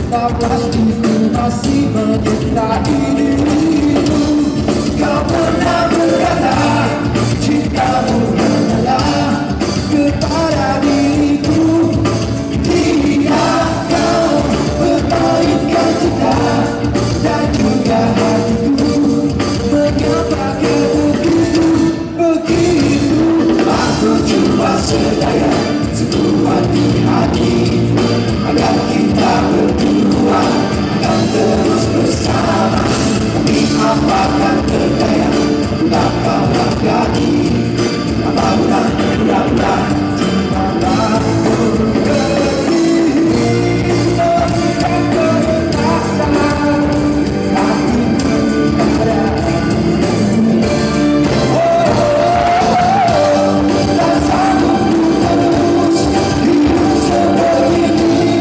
Tak pastiku masih menyertai dirimu. Kau pernah berkata cintamu hanyalah kepada diriku. Hingga kau bermainkan cinta dan juga hatiku. Mengapa kau begitu? Aku cuba sedaya sekuat di hati agar kita berdua akan terus bersama. Tapi apakah berdaya tak kau hargai? Apabila pura-pura cintalah pergi. Bukan berkata hatiku pada tak sanggup terus hidup seperti ini.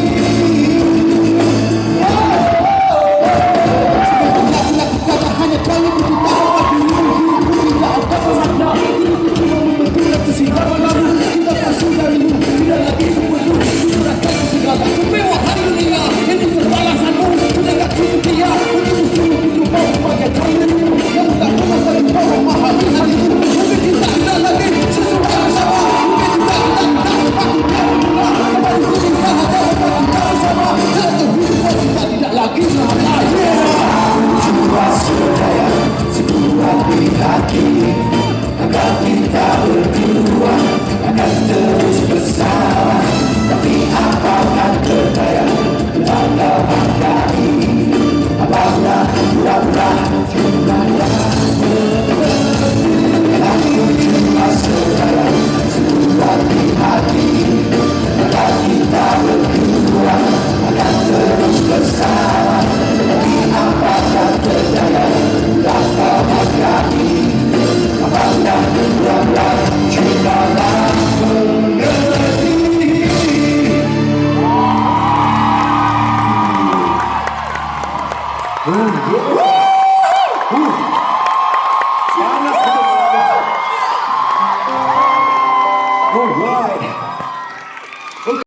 Hanya kali ku tahu dirimu, tidak dapat makna hidupku membentuk sehingga malam kita pasung darimu. Tidak lagi sepenuh curahkan segala mewah hari dunia. Itu perbalasanmu, sudah tak setia untuk seluruh mau bagai kamu yang tak pernah terbawa mahal hatimu. Mungkin kita tidak lagi sesuai bersama. Mungkin kita aku tak kembali sini sahaja kita bersama. Satu hidup kita tidak lagi selama. Cuba sedaya sekuat di hati agar kita berdua akan terus bersama. Tapi apakah berdaya tak kau hargai? Apabila pura-pura cintalah berhenti. Aku cuba sedaya sekuat di hati agar kita berdua akan terus bersama. Tapi apakah berdaya tak kau hargai? Apabila pura-pura cintalah mengerti. Woo!